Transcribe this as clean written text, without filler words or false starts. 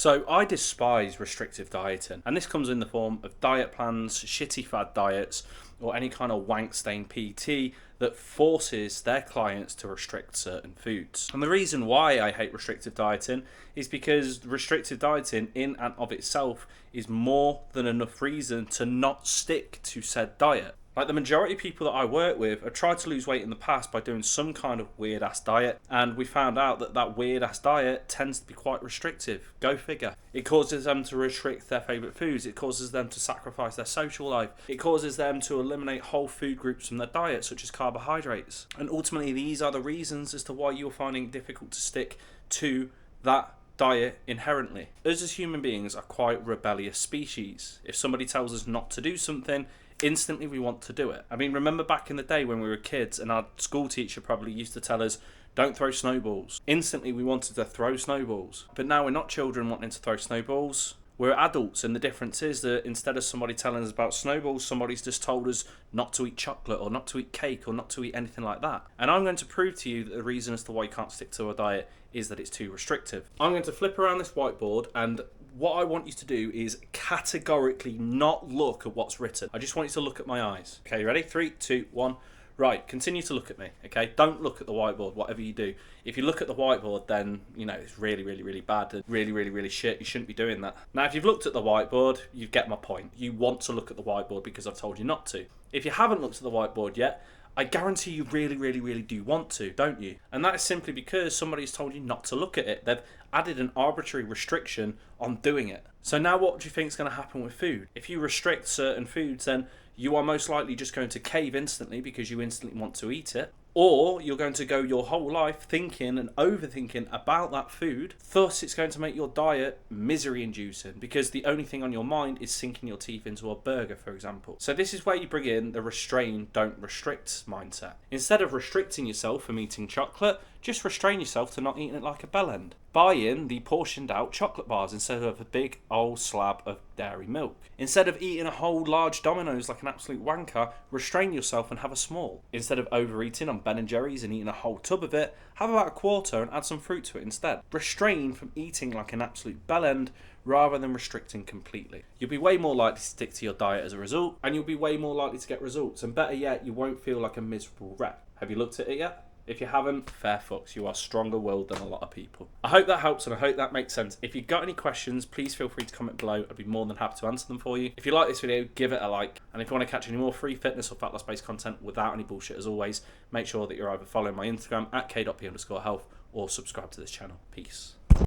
So I despise restrictive dieting, and this comes in the form of diet plans, shitty fad diets, or any kind of wank stain PT that forces their clients to restrict certain foods. And the reason why I hate restrictive dieting is because restrictive dieting in and of itself is more than enough reason to not stick to said diet. Like the majority of people that I work with have tried to lose weight in the past by doing some kind of weird ass diet, and we found out that that weird ass diet tends to be quite restrictive. Go figure. It causes them to restrict their favourite foods, it causes them to sacrifice their social life, it causes them to eliminate whole food groups from their diet, such as carbohydrates. And ultimately these are the reasons as to why you're finding it difficult to stick to that diet inherently. Us as human beings are quite rebellious species. If somebody tells us not to do something, instantly we want to do it. I mean, remember back in the day when we were kids and our school teacher probably used to tell us, don't throw snowballs. Instantly we wanted to throw snowballs. But now we're not children wanting to throw snowballs. We're adults, and the difference is that instead of somebody telling us about snowballs, somebody's just told us not to eat chocolate or not to eat cake or not to eat anything like that. And I'm going to prove to you that the reason as to why you can't stick to a diet is that it's too restrictive. I'm going to flip around this whiteboard, and what I want you to do is categorically not look at what's written. I just want you to look at my eyes. Okay, you ready? 3, 2, 1. Right, continue to look at me, okay? Don't look at the whiteboard, whatever you do. If you look at the whiteboard, then, you know, it's really, really, really bad and really, really, really shit. You shouldn't be doing that. Now, if you've looked at the whiteboard, you get my point. You want to look at the whiteboard because I've told you not to. If you haven't looked at the whiteboard yet, I guarantee you really, really, really do want to, don't you? And that is simply because somebody's told you not to look at it. They've added an arbitrary restriction on doing it. So now what do you think is going to happen with food? If you restrict certain foods, then you are most likely just going to cave instantly because you instantly want to eat it. Or you're going to go your whole life thinking and overthinking about that food. Thus, it's going to make your diet misery-inducing because the only thing on your mind is sinking your teeth into a burger, for example. So this is where you bring in the restrain, don't restrict mindset. Instead of restricting yourself from eating chocolate, just restrain yourself to not eating it like a bellend. Buy in the portioned out chocolate bars instead of a big old slab of dairy milk. Instead of eating a whole large Domino's like an absolute wanker, restrain yourself and have a small. Instead of overeating on Ben & Jerry's and eating a whole tub of it, have about a quarter and add some fruit to it instead. Restrain from eating like an absolute bellend rather than restricting completely. You'll be way more likely to stick to your diet as a result, and you'll be way more likely to get results, and better yet, you won't feel like a miserable wreck. Have you looked at it yet? If you haven't, fair fucks, you are stronger willed than a lot of people. I hope that helps and I hope that makes sense. If you've got any questions, please feel free to comment below. I'd be more than happy to answer them for you. If you like this video, give it a like. And if you want to catch any more free fitness or fat loss based content without any bullshit as always, make sure that you're either following my Instagram at k.p_health or subscribe to this channel. Peace.